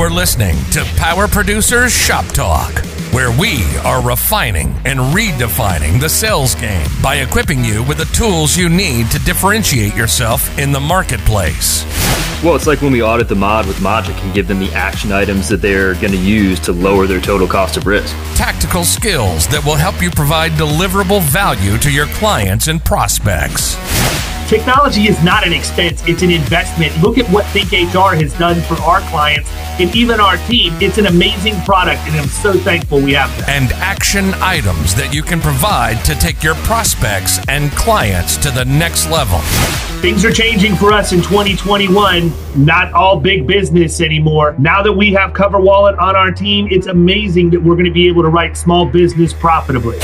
You're listening to Power Producers Shop Talk, where we are refining and redefining the sales game by equipping you with the tools you need to differentiate yourself in the marketplace. Well, it's like when we audit the mod with Mogic and give them the action items that they're going to use to lower their total cost of risk. Tactical skills that will help you provide deliverable value to your clients and prospects. Technology is not an expense, it's an investment. Look at what ThinkHR has done for our clients and even our team. It's an amazing product, and I'm so thankful we have that. And action items that you can provide to take your prospects and clients to the next level. Things are changing for us in 2021. Not all big business anymore. Now that we have CoverWallet on our team, it's amazing that we're going to be able to write small business profitably.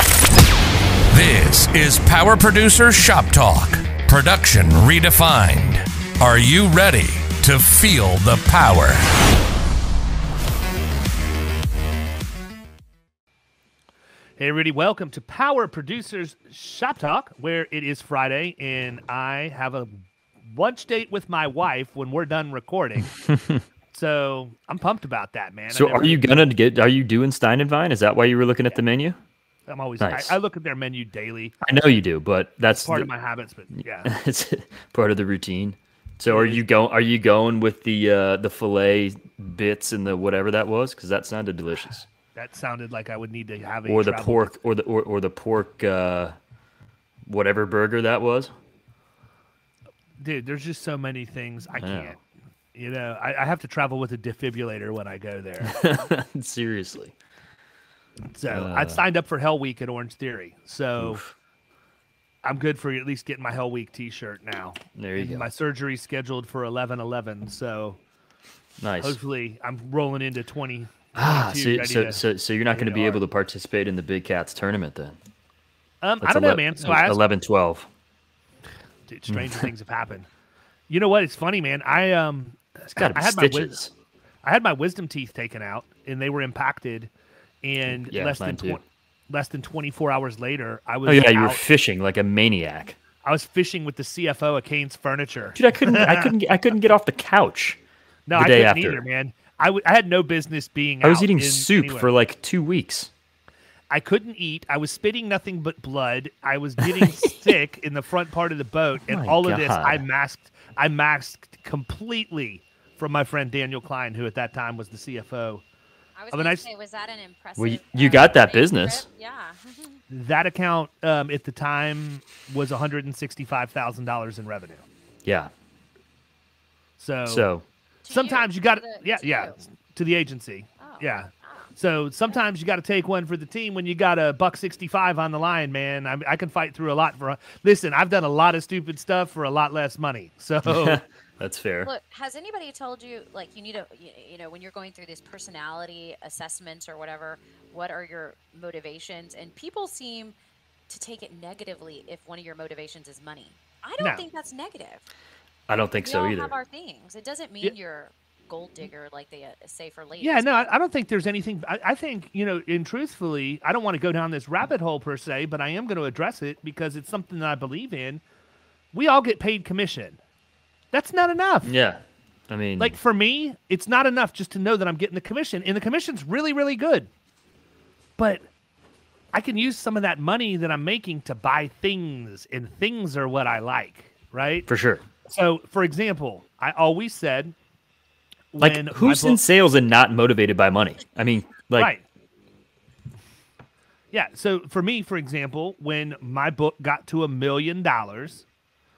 This is Power Producers Shop Talk. Production redefined. Are you ready to feel the power? Hey, Rudy, welcome to Power Producers Shop Talk, where it is Friday, and I have a lunch date with my wife when we're done recording. So I'm pumped about that, man. So are you doing Stein and Vine? Is that why you were looking at the menu? I'm always, nice. I look at their menu daily. I know you do, but that's part of my habits, but yeah. It's part of the routine. So are you going with the filet bits and the whatever that was? Because that sounded delicious. That sounded like I would need to have or the pork or the pork whatever burger that was. Dude, there's just so many things I can't. You know, I have to travel with a defibrillator when I go there. Seriously. So I signed up for Hell Week at Orange Theory. So I'm good for at least getting my Hell Week T-shirt now. There you go. My surgery's scheduled for 11/11. So nice. Hopefully I'm rolling into 20. So you're not going to be able to participate in the Big Cats tournament then? I don't know, man. So 11-12. Dude, stranger things have happened. You know what? It's funny, man. I had my wisdom teeth taken out, and they were impacted. And less than 24 hours later, I was. Oh yeah, you were fishing like a maniac. I was fishing with the CFO of Kane's Furniture. Dude, I couldn't get off the couch. No, I couldn't either, man. I had no business being out. I was eating soup for like 2 weeks. I couldn't eat. I was spitting nothing but blood. I was getting sick in the front part of the boat, and of this I masked completely from my friend Daniel Klein, who at that time was the CFO. I was going to say, was that an impressive? Well, you got that business. Trip? Yeah. That account at the time was $165,000 in revenue. Yeah. So sometimes you got to the agency. Oh. Yeah. So sometimes you got to take one for the team when you got a $165 on the line, man. I can fight through a lot listen, I've done a lot of stupid stuff for a lot less money. So that's fair. Look, has anybody told you, like, you need to, when you're going through this personality assessments or whatever, what are your motivations? And people seem to take it negatively if one of your motivations is money. I don't think that's negative. I don't think so either. We all have our things. It doesn't mean you're gold digger like they say for ladies. Yeah, no, I don't think there's anything. I think, and truthfully, I don't want to go down this rabbit hole per se, but I am going to address it because it's something that I believe in. We all get paid commission. That's not enough. Yeah. I mean, like for me, it's not enough just to know that I'm getting the commission, and the commission's really, really good. But I can use some of that money that I'm making to buy things, and things are what I like, right? For sure. So, for example, I always said, like, who's in sales and not motivated by money? I mean, like, right. Yeah. So for me, for example, when my book got to $1 million,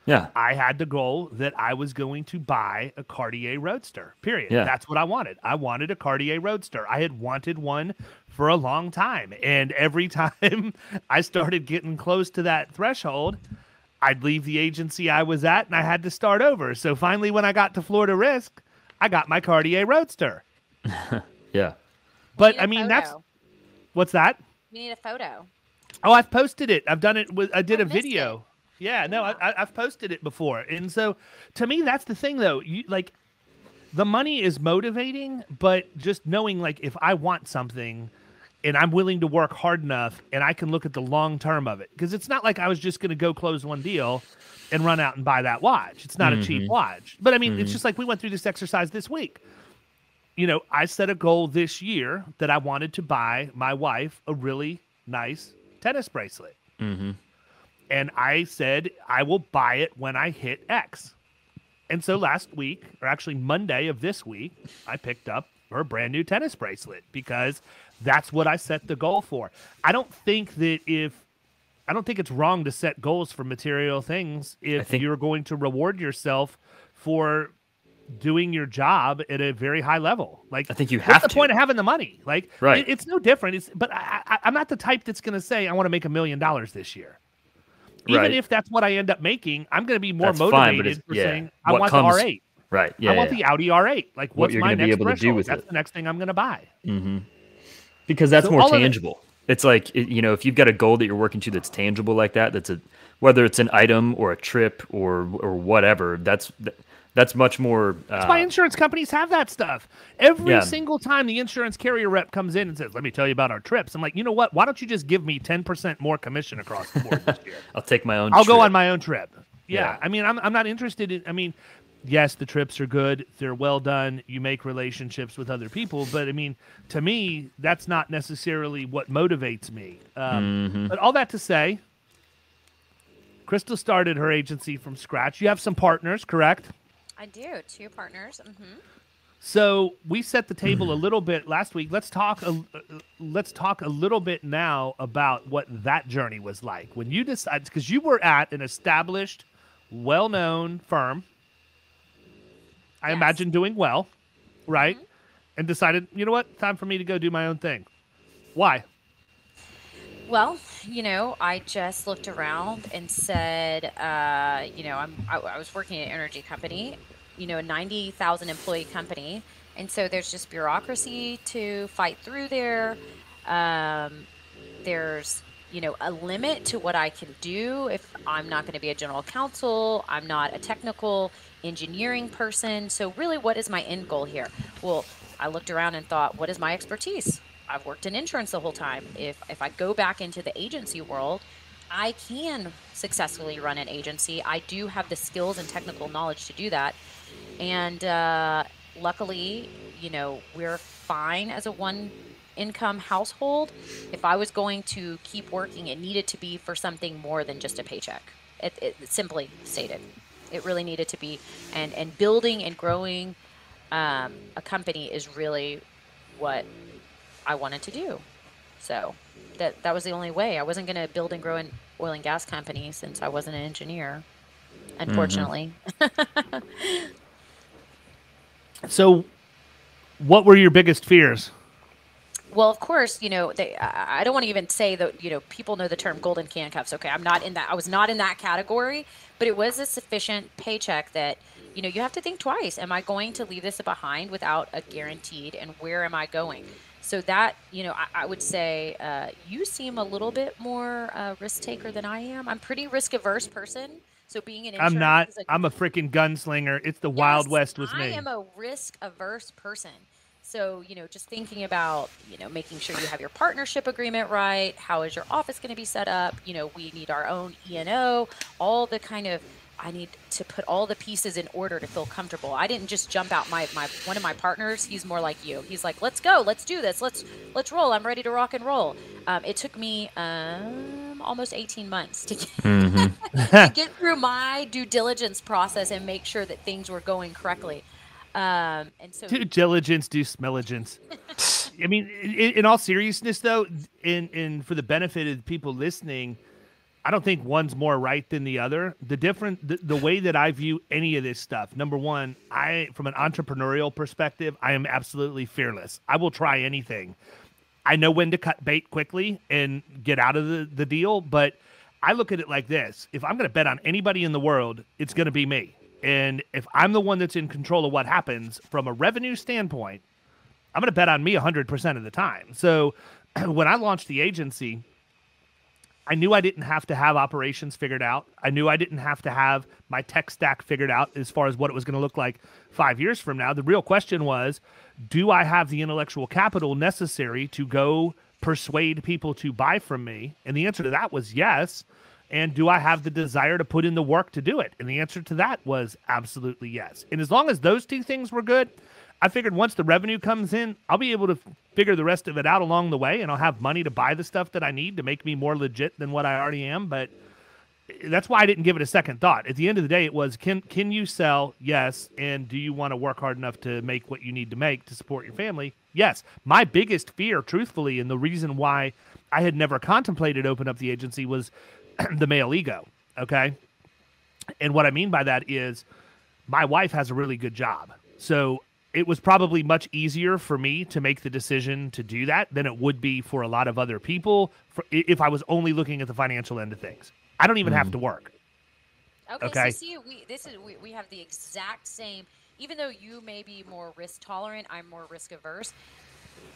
I had the goal that I was going to buy a Cartier Roadster, period. Yeah. That's what I wanted. I wanted a Cartier Roadster. I had wanted one for a long time. And every time I started getting close to that threshold, I'd leave the agency I was at and I had to start over. So finally, when I got to Florida Risk, I got my Cartier Roadster. Yeah. But I mean, what's that? We need a photo. Oh, I've posted it. I've done it. I did a video. Yeah, no, I've posted it before. And so to me, that's the thing though. The money is motivating, but just knowing like if I want something and I'm willing to work hard enough and I can look at the long term of it. Because it's not like I was just going to go close one deal and run out and buy that watch. It's not a cheap watch. But I mean, it's just like we went through this exercise this week. I set a goal this year that I wanted to buy my wife a really nice tennis bracelet. Mm-hmm. And I said, I will buy it when I hit X. And so last week, or actually Monday of this week, I picked up her brand new tennis bracelet because that's what I set the goal for. I don't think it's wrong to set goals for material things if you're going to reward yourself for doing your job at a very high level. Like, I think you have what's the point of having the money? Like, right. It's no different. But I'm not the type that's going to say I want to make $1 million this year. Even if that's what I end up making, I'm going to be more motivated for saying I want the R8. Right. Yeah. I want the Audi R8. Like, what's my next able threshold? to do with that's the next thing I'm going to buy. Mm-hmm. Because that's more tangible. It's like, if you've got a goal that you're working to that's tangible like that, whether it's an item or a trip or whatever, that's much more. That's why insurance companies have that stuff. Every single time the insurance carrier rep comes in and says, "Let me tell you about our trips," I'm like, you know what? Why don't you just give me 10% more commission across the board this year? I'll take my own. I'll go on my own trip. Yeah. I mean, I'm not interested in. I mean, yes, the trips are good. They're well done. You make relationships with other people, but I mean, to me, that's not necessarily what motivates me. But all that to say, Crystal started her agency from scratch. You have some partners, correct? I do. 2 partners. Mm-hmm. So we set the table a little bit last week. Let's talk a little bit now about what that journey was like when you decided, because you were at an established, well-known firm. I imagine doing well, right? Mm-hmm. And decided, you know what, time for me to go do my own thing. Why? Well, I just looked around and said, I was working at an energy company, a 90,000 employee company. And so there's just bureaucracy to fight through there. There's, a limit to what I can do if I'm not going to be a general counsel. I'm not a technical engineering person. So really, what is my end goal here? Well, I looked around and thought, what is my expertise? I've worked in insurance the whole time. If I go back into the agency world, I can successfully run an agency. I do have the skills and technical knowledge to do that. And luckily, we're fine as a one-income household. If I was going to keep working, it needed to be for something more than just a paycheck. It simply stated. It really needed to be. And building and growing a company is really what I wanted to do. So that was the only way. I wasn't going to build and grow an oil and gas company since I wasn't an engineer, unfortunately. Mm-hmm. So what were your biggest fears? Well, of course, I don't want to even say that, people know the term golden handcuffs. Okay, I'm not in that. I was not in that category, but it was a sufficient paycheck that, you have to think twice. Am I going to leave this behind without a guaranteed, and where am I going? So that, I would say you seem a little bit more risk taker than I am. I'm pretty risk averse person. So being an insurance, I'm not. I'm a freaking gunslinger. It's the Wild West with me. I am a risk averse person. So, just thinking about, making sure you have your partnership agreement right. How is your office going to be set up? We need our own E&O, all the kind of, I need to put all the pieces in order to feel comfortable. I didn't just jump out. My one of my partners, he's more like you. He's like, let's go, let's do this, let's roll. I'm ready to rock and roll. It took me almost 18 months to get, to get through my due diligence process and make sure that things were going correctly. And so due diligence, due smelligence. I mean, in all seriousness, though, in for the benefit of people listening, I don't think one's more right than the other. The way that I view any of this stuff, number one, from an entrepreneurial perspective, I am absolutely fearless. I will try anything. I know when to cut bait quickly and get out of the deal, but I look at it like this. If I'm going to bet on anybody in the world, it's going to be me. And if I'm the one that's in control of what happens from a revenue standpoint, I'm going to bet on me 100% of the time. So when I launched the agency, I knew I didn't have to have operations figured out. I knew I didn't have to have my tech stack figured out as far as what it was going to look like 5 years from now. The real question was, do I have the intellectual capital necessary to go persuade people to buy from me? And the answer to that was yes. And do I have the desire to put in the work to do it? And the answer to that was absolutely yes. And as long as those two things were good, I figured once the revenue comes in, I'll be able to figure the rest of it out along the way, and I'll have money to buy the stuff that I need to make me more legit than what I already am. But that's why I didn't give it a second thought. At the end of the day, it was, can you sell? Yes. And do you want to work hard enough to make what you need to make to support your family? Yes. My biggest fear, truthfully, and the reason why I had never contemplated open up the agency was the male ego. Okay. And what I mean by that is my wife has a really good job. So it was probably much easier for me to make the decision to do that than it would be for a lot of other people if I was only looking at the financial end of things. I don't even have to work. Okay. So see, we have the exact same. Even though you may be more risk tolerant, I'm more risk averse.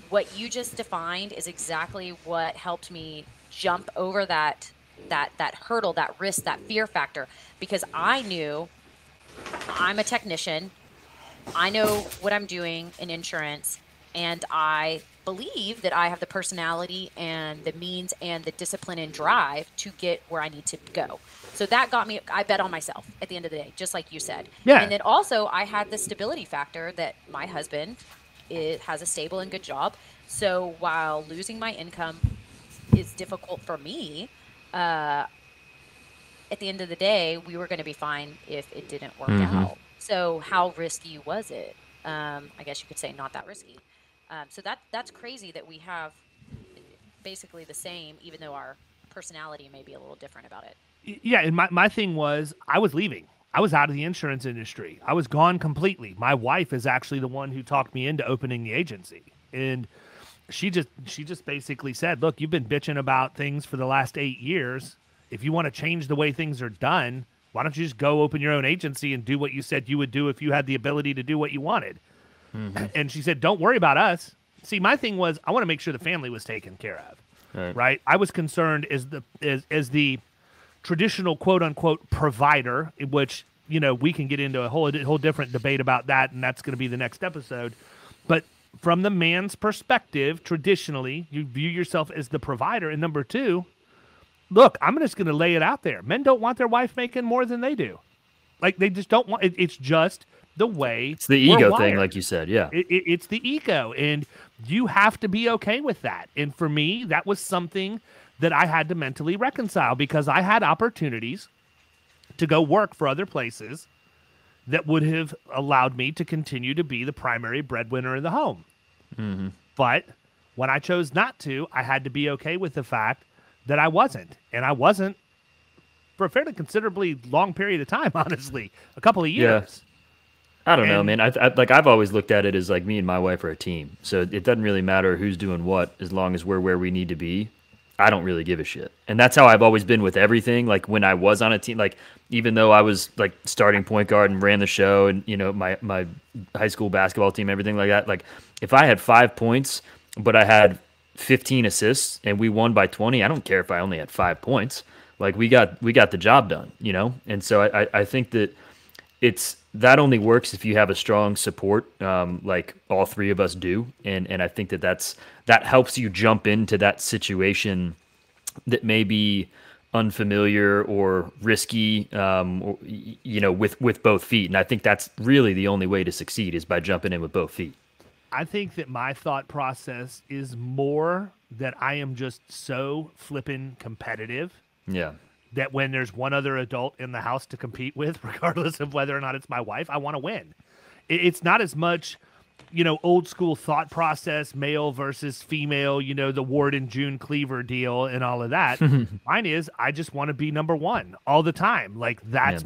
What you just defined is exactly what helped me jump over that hurdle, that risk, that fear factor, because I knew I'm a technician. I know what I'm doing in insurance, and I believe that I have the personality and the means and the discipline and drive to get where I need to go. So that got me, I bet on myself at the end of the day, just like you said. Yeah. And then also I had the stability factor that my husband has a stable and good job. So while losing my income is difficult for me, at the end of the day, we were going to be fine if it didn't work out. So how risky was it? I guess you could say not that risky. So that's crazy that we have basically the same, even though our personality may be a little different about it. Yeah, and my thing was I was leaving. I was out of the insurance industry. I was gone completely. My wife is actually the one who talked me into opening the agency. And she just basically said, look, you've been bitching about things for the last 8 years. If you want to change the way things are done, why don't you just go open your own agency and do what you said you would do if you had the ability to do what you wanted? And she said, don't worry about us. See, my thing was I want to make sure the family was taken care of, right? I was concerned as the traditional quote unquote provider, in which, you know, we can get into a whole different debate about that, and that's going to be the next episode. But from the man's perspective, traditionally, you view yourself as the provider. And number two, look, I'm just going to lay it out there. Men don't want their wife making more than they do. Like, they just don't want it. It's just the way it's the ego thing, like you said. Yeah, it's the ego, and you have to be okay with that. And for me, that was something that I had to mentally reconcile, because I had opportunities to go work for other places that would have allowed me to continue to be the primary breadwinner in the home. But when I chose not to, I had to be okay with the fact that I wasn't. And I wasn't for a fairly considerably long period of time, honestly, a couple of years. I don't know, man. I've always looked at it as like me and my wife are a team. So it doesn't really matter who's doing what, as long as we're where we need to be. I don't really give a shit. And that's how I've always been with everything. Like when I was on a team, like even though I was like starting point guard and ran the show and, you know, my high school basketball team, everything like that. Like if I had 5 points, but I had 15 assists and we won by 20, I don't care if I only had 5 points. Like we got the job done, you know? And so I think that that only works if you have a strong support, like all three of us do. And I think that helps you jump into that situation that may be unfamiliar or risky, or, you know, with both feet. And I think that's really the only way to succeed, is by jumping in with both feet. I think that my thought process is more that I am just so flippin' competitive. Yeah. That when there's one other adult in the house to compete with, regardless of whether or not it's my wife, I want to win. It's not as much, you know, old school thought process, male versus female, you know, the Ward and June Cleaver deal and all of that. Mine is, I just want to be number one all the time. Like that's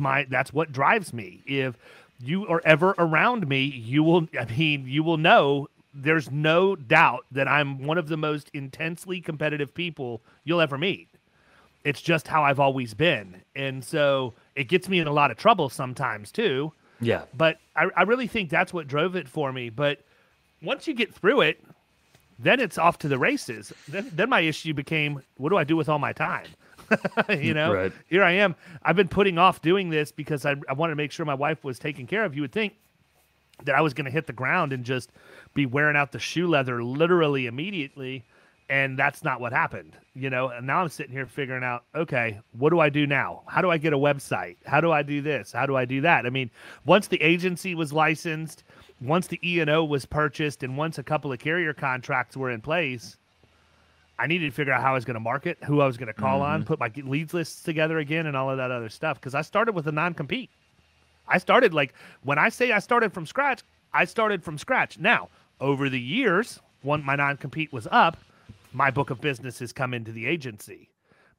what drives me. If you are ever around me, you will know there's no doubt that I'm one of the most intensely competitive people you'll ever meet. It's just how I've always been. And so it gets me in a lot of trouble sometimes too. Yeah. But I really think that's what drove it for me. But once you get through it, then it's off to the races. Then my issue became, what do I do with all my time? You know, right. Here I am. I've been putting off doing this because I wanted to make sure my wife was taken care of. You would think that I was going to hit the ground and just be wearing out the shoe leather literally immediately. And that's not what happened, and now I'm sitting here figuring out, okay, what do I do now? How do I get a website? How do I do this? How do I do that? I mean, once the agency was licensed, once the E&O was purchased, and once a couple of carrier contracts were in place, I needed to figure out how I was going to market, who I was going to call on, put my leads lists together again, and all of that other stuff. Because I started with a non-compete. I started, when I say I started from scratch, I started from scratch. Now, over the years, when my non-compete was up, my book of business has come into the agency.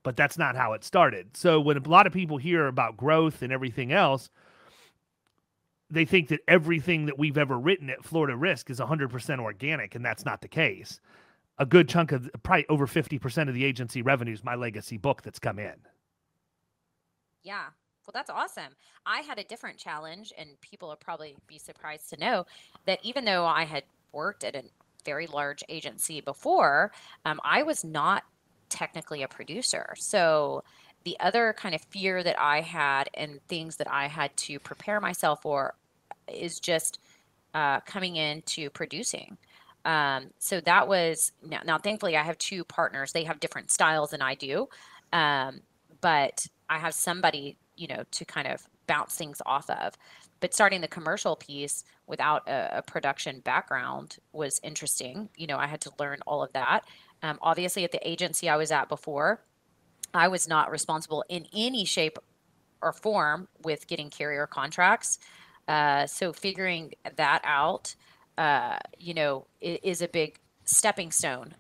But that's not how it started. So when a lot of people hear about growth and everything else, they think that everything that we've ever written at Florida Risk is 100% organic, and that's not the case. A good chunk of, probably over 50% of the agency revenue is my legacy book that's come in. Yeah. Well, that's awesome. I had a different challenge, and people will probably be surprised to know that even though I had worked at a very large agency before, I was not technically a producer. So the other kind of fear that I had and things that I had to prepare myself for is just coming into producing. So that was now thankfully I have two partners. They have different styles than I do. But I have somebody, to kind of bounce things off of. But starting the commercial piece without a production background was interesting. I had to learn all of that. Obviously, at the agency I was at before, I was not responsible in any shape or form with getting carrier contracts. So figuring that out, is a big stepping stone.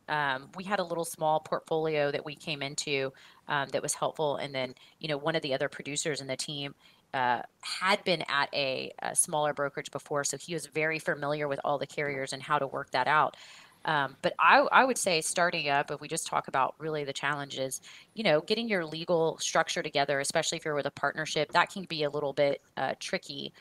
We had a little small portfolio that we came into that was helpful. And then, one of the other producers in the team had been at a smaller brokerage before, so he was very familiar with all the carriers and how to work that out. But I would say starting up, if we just talk about really the challenges, getting your legal structure together, especially if you're with a partnership, that can be a little bit tricky.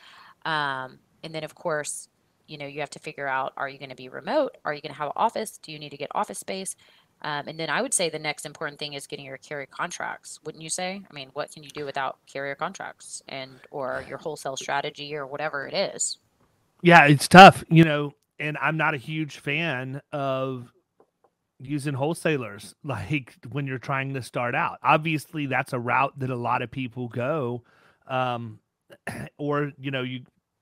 And then, of course, you have to figure out, are you going to be remote? Are you going to have an office? Do you need to get office space? And then I would say the next important thing is getting your carrier contracts, wouldn't you say? I mean, what can you do without carrier contracts or your wholesale strategy or whatever it is? Yeah, it's tough, and I'm not a huge fan of using wholesalers when you're trying to start out. Obviously, that's a route that a lot of people go, or, you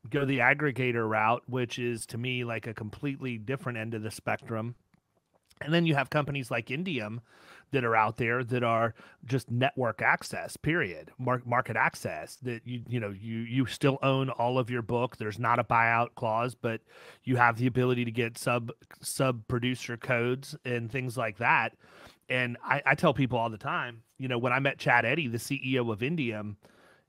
go the aggregator route, which is to me like a completely different end of the spectrum. And then you have companies like Indium that are out there that are just network access, period, market access, that you still own all of your book. There's not a buyout clause, but you have the ability to get sub producer codes and things like that. And I tell people all the time, when I met Chad Eddy, the CEO of Indium,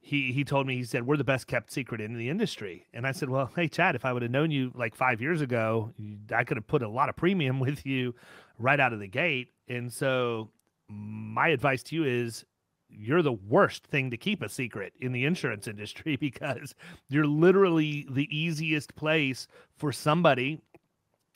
he told me, he said, we're the best kept secret in the industry. And I said, well, hey, Chad, if I would have known you like 5 years ago, I could have put a lot of premium with you right out of the gate. And so my advice to you is you're the worst thing to keep a secret in the insurance industry, because you're literally the easiest place for somebody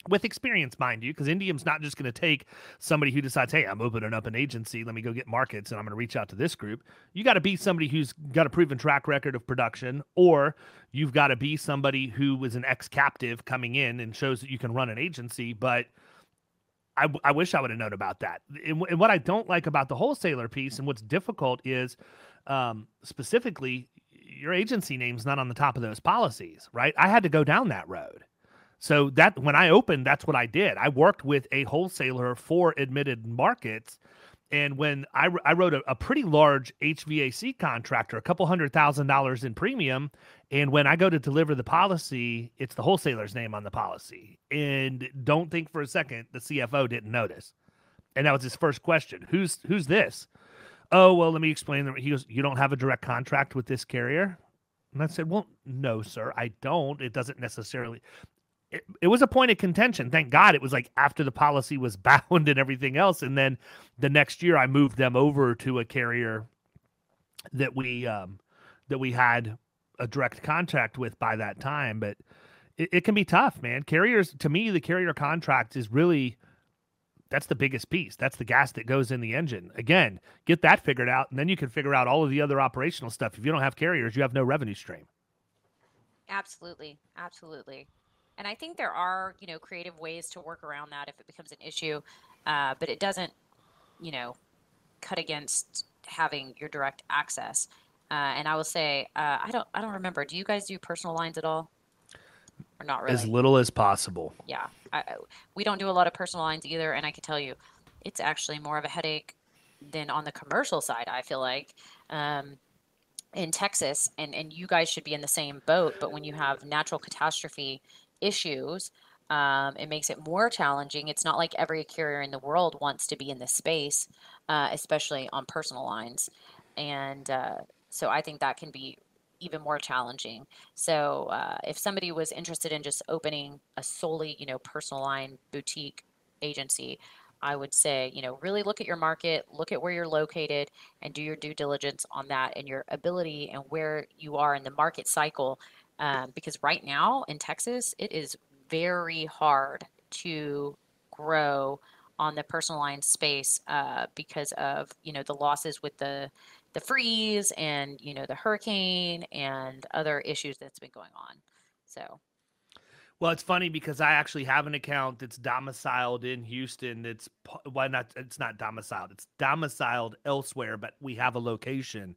with experience, mind you, because Indium's not just going to take somebody who decides, hey, I'm opening up an agency, let me go get markets, and I'm going to reach out to this group. You got to be somebody who's got a proven track record of production, or you've got to be somebody who was an ex-captive coming in and shows that you can run an agency. But I wish I would have known about that. And what I don't like about the wholesaler piece and what's difficult is specifically your agency name's not on the top of those policies, right? I had to go down that road. So that when I opened, that's what I did. I worked with a wholesaler for admitted markets. And when I wrote a pretty large HVAC contractor, a couple $100,000 in premium. And when I go to deliver the policy, it's the wholesaler's name on the policy. And don't think for a second the CFO didn't notice. And that was his first question. Who's this? Oh, well, let me explain. He goes, you don't have a direct contract with this carrier? And I said, well, no, sir, I don't. It doesn't necessarily. It was a point of contention. Thank God it was like after the policy was bound and everything else. And then the next year I moved them over to a carrier that we had a direct contract with by that time. But it can be tough, man. Carriers, to me, the carrier contract is really, that's the biggest piece. That's the gas that goes in the engine. Again, get that figured out, and then you can figure out all of the other operational stuff. If you don't have carriers, you have no revenue stream. Absolutely. Absolutely. And I think there are, creative ways to work around that if it becomes an issue. but it doesn't, cut against having your direct access. And I will say, I don't remember. Do you guys do personal lines at all, or not As really? little as possible. Yeah, we don't do a lot of personal lines either, and I can tell you, it's actually more of a headache than on the commercial side. I feel like. In Texas, and you guys should be in the same boat, but when you have natural catastrophe issues, it makes it more challenging. It's not like every carrier in the world wants to be in this space, especially on personal lines. And so I think that can be even more challenging. So if somebody was interested in just opening a solely, personal line boutique agency, I would say, really look at your market, look at where you're located, and do your due diligence on that and your ability and where you are in the market cycle. Because right now in Texas, it is very hard to grow on the personal line space because of the losses with the freeze and the hurricane and other issues that's been going on. So Well, it's funny because I actually have an account that's domiciled in Houston. It's not domiciled. It's domiciled elsewhere, but we have a location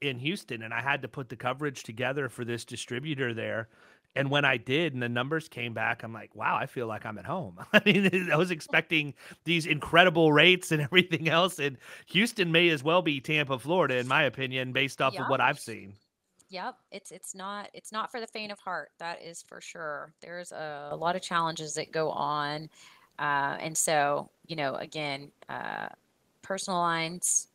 in Houston, and I had to put the coverage together for this distributor there. And when I did, and the numbers came back, I'm like, wow, I feel like I'm at home. I mean, I was expecting these incredible rates and everything else, and Houston may as well be Tampa, Florida, in my opinion, based off of yeah. what I've seen. Yep, it's not for the faint of heart. That is for sure. There's a lot of challenges that go on, and so again, personal lines.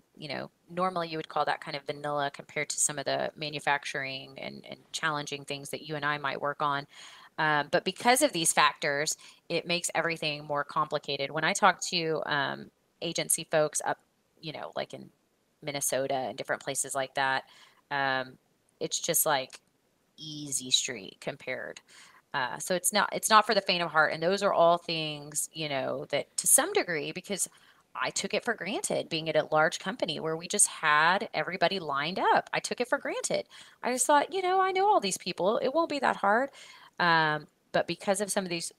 Normally you would call that kind of vanilla compared to some of the manufacturing and challenging things that you and I might work on. But because of these factors, it makes everything more complicated. When I talk to agency folks up, like in Minnesota and different places like that. It's just like easy street compared. So it's not for the faint of heart. And those are all things, that to some degree, because I took it for granted being at a large company where we just had everybody lined up. I took it for granted. I just thought, I know all these people. It won't be that hard. But because of some of these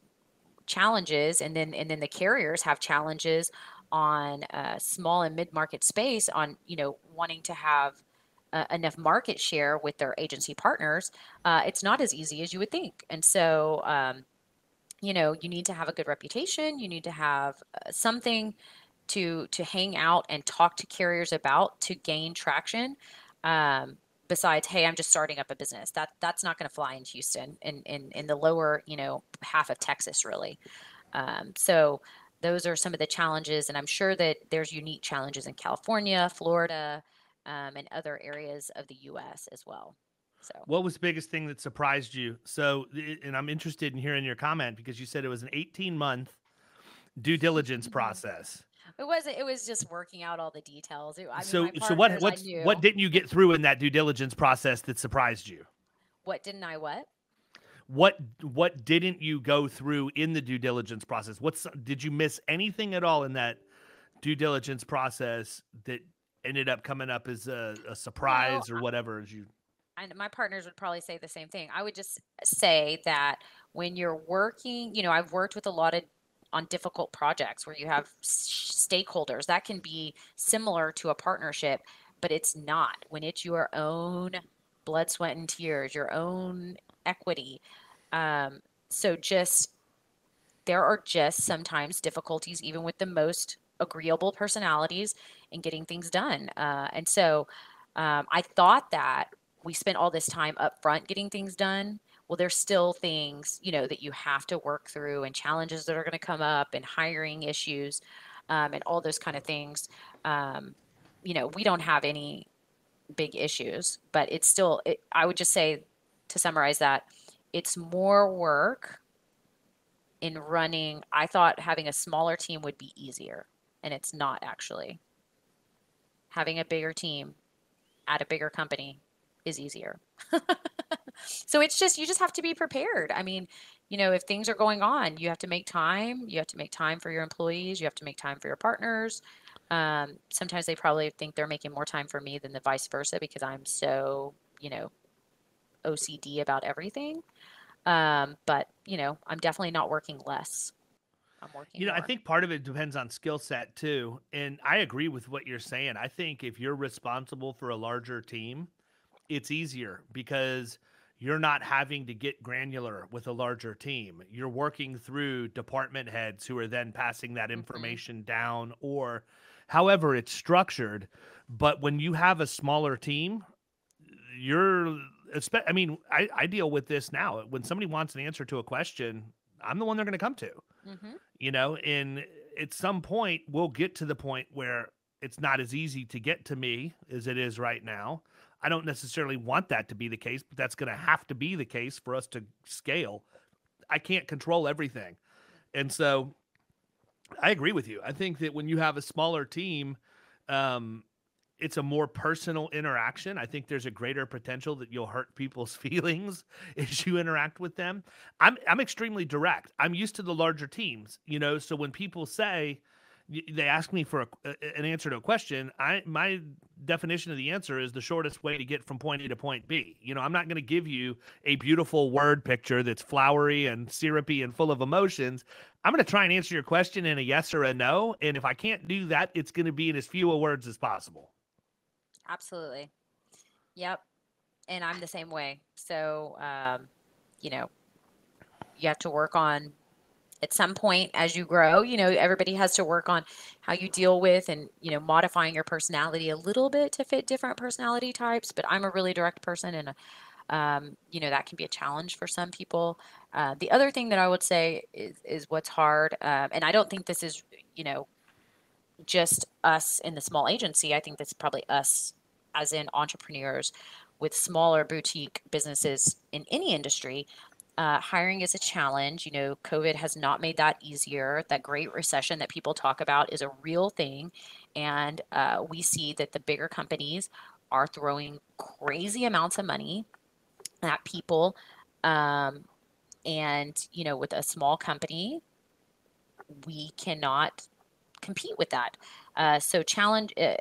challenges, and then the carriers have challenges on small and mid market space on wanting to have enough market share with their agency partners, it's not as easy as you would think. And so, you need to have a good reputation. You need to have something to hang out and talk to carriers about to gain traction. Besides, hey, I'm just starting up a business. That's not going to fly in Houston in the lower, half of Texas, really. So those are some of the challenges, and I'm sure that there's unique challenges in California, Florida, and other areas of the U.S. as well. So, What was the biggest thing that surprised you? So, and I'm interested in hearing your comment because you said it was an 18-month due diligence process. it wasn't. It was just working out all the details. I mean, So, my so partners, I what knew. didn't you get through in that due diligence process that surprised you? What didn't I what? What didn't you go through in the due diligence process? Did you miss anything at all in that due diligence process that ended up coming up as a Well, surprise or whatever as you and my partners would probably say the same thing. I would just say that when you're working, I've worked with a lot of on difficult projects where you have stakeholders that can be similar to a partnership, but it's not when it's your own blood, sweat, and tears, your own equity. So just there are just sometimes difficulties, even with the most agreeable personalities, in getting things done. And so I thought that we spent all this time up front getting things done. Well, there's still things, that you have to work through and challenges that are going to come up and hiring issues and all those kind of things. We don't have any big issues, but it's still, I would just say to summarize that it's more work in running. I thought having a smaller team would be easier, and it's not actually. Having a bigger team at a bigger company is easier. So it's just, you just have to be prepared. I mean, if things are going on, you have to make time. You have to make time for your employees. You have to make time for your partners. Sometimes they probably think they're making more time for me than the vice versa because I'm so, OCD about everything. But I'm definitely not working less. I'm working I think part of it depends on skill set too. And I agree with what you're saying. I think if you're responsible for a larger team, it's easier because you're not having to get granular with a larger team. You're working through department heads who are then passing that information down or however it's structured. But when you have a smaller team, I deal with this now. When somebody wants an answer to a question, I'm the one they're going to come to, and at some point we'll get to the point where it's not as easy to get to me as it is right now. I don't necessarily want that to be the case, but that's going to have to be the case for us to scale. I can't control everything. And so I agree with you. I think that when you have a smaller team, it's a more personal interaction. I think there's a greater potential that you'll hurt people's feelings as you interact with them. I'm extremely direct. I'm used to the larger teams, so when people say, they ask me for an answer to a question, my definition of the answer is the shortest way to get from point A to point B. I'm not going to give you a beautiful word picture that's flowery and syrupy and full of emotions. I'm going to try and answer your question in a yes or a no. And if I can't do that, it's going to be in as few words as possible. Absolutely. Yep. And I'm the same way. So, you have to work on, at some point as you grow, everybody has to work on how you deal with and, modifying your personality a little bit to fit different personality types. But I'm a really direct person, and, that can be a challenge for some people. The other thing that I would say is what's hard. And I don't think this is, just us in the small agency. I think that's probably us as in entrepreneurs with smaller boutique businesses in any industry. Hiring is a challenge. COVID has not made that easier. That Great Recession that people talk about is a real thing. And we see that the bigger companies are throwing crazy amounts of money at people. And, with a small company, we cannot compete with that. So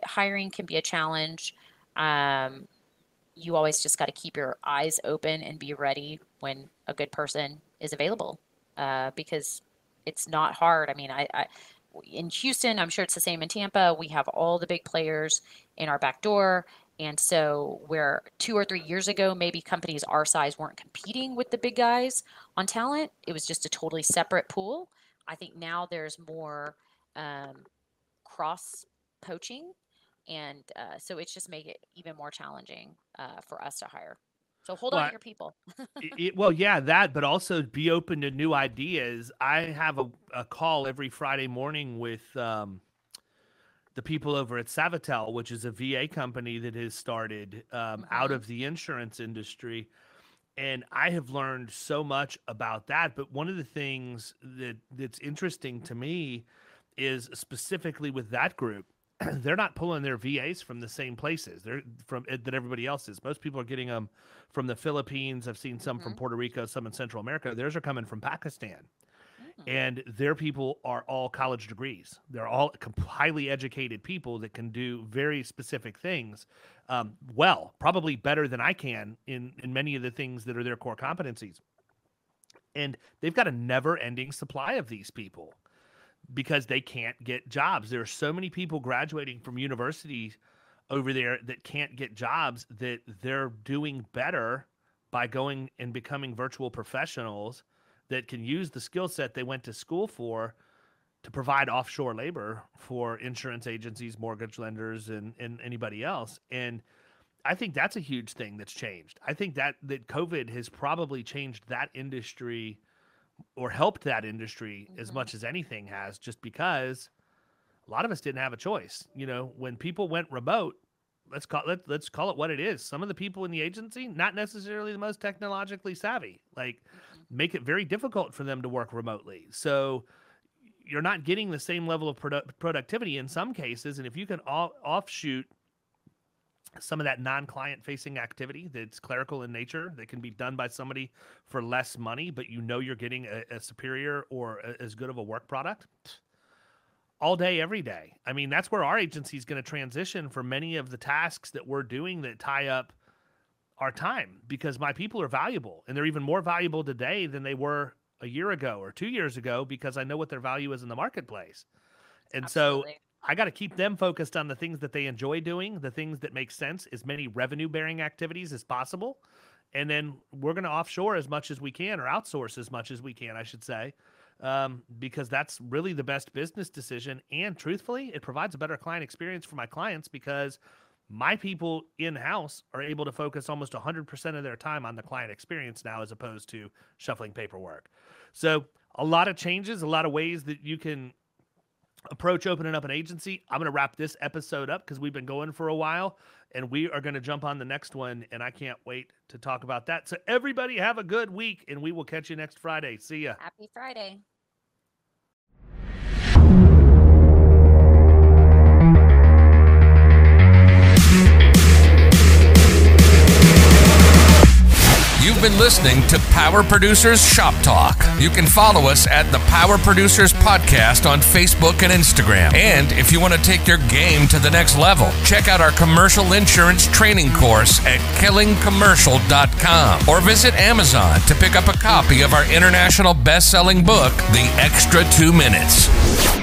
hiring can be a challenge. You always just got to keep your eyes open and be ready when a good person is available, because it's not hard. I mean, I in Houston, I'm sure it's the same in Tampa. We have all the big players in our back door. And so where 2 or 3 years ago, maybe companies our size weren't competing with the big guys on talent, it was just a totally separate pool. I think now there's more cross poaching. And so it's just made it even more challenging for us to hire. So hold on to your people. But also be open to new ideas. I have a call every Friday morning with the people over at Savitel, which is a VA company that has started out of the insurance industry. And I have learned so much about that. But one of the things that's interesting to me is specifically with that group, they're not pulling their VAs from the same places that everybody else is. Most people are getting them from the Philippines. I've seen some from Puerto Rico, some in Central America. Theirs are coming from Pakistan. And their people are all college degrees. They're all highly educated people that can do very specific things probably better than I can in many of the things that are their core competencies. And they've got a never-ending supply of these people because they can't get jobs. There are so many people graduating from universities over there that can't get jobs that they're doing better by going and becoming virtual professionals that can use the skill set they went to school for to provide offshore labor for insurance agencies, mortgage lenders, and anybody else. And I think that's a huge thing that's changed. I think that COVID has probably changed that industry or helped that industry as much as anything has, just because a lot of us didn't have a choice. When people went remote, let's call it what it is. Some of the people in the agency, not necessarily the most technologically savvy, make it very difficult for them to work remotely. So you're not getting the same level of productivity in some cases. And if you can offshoot some of that non-client facing activity that's clerical in nature that can be done by somebody for less money, but you're getting a superior or as good of a work product all day, every day. I mean, that's where our agency is going to transition for many of the tasks that we're doing that tie up our time, because my people are valuable, and they're even more valuable today than they were a year ago or 2 years ago because I know what their value is in the marketplace. And Absolutely. so I got to keep them focused on the things that they enjoy doing, the things that make sense, as many revenue-bearing activities as possible. And then we're going to offshore as much as we can, or outsource as much as we can, I should say, because that's really the best business decision. And truthfully, it provides a better client experience for my clients because my people in-house are able to focus almost 100% of their time on the client experience now, as opposed to shuffling paperwork. So a lot of changes, a lot of ways that you can approach opening up an agency. I'm going to wrap this episode up because we've been going for a while, and we are going to jump on the next one, and I can't wait to talk about that. So everybody have a good week, and we will catch you next Friday. See ya. Happy Friday. You've been listening to Power Producers Shop Talk. You can follow us at the Power Producers Podcast on Facebook and Instagram. And if you want to take your game to the next level, check out our commercial insurance training course at killingcommercial.com or visit Amazon to pick up a copy of our international best-selling book, The Extra 2 Minutes.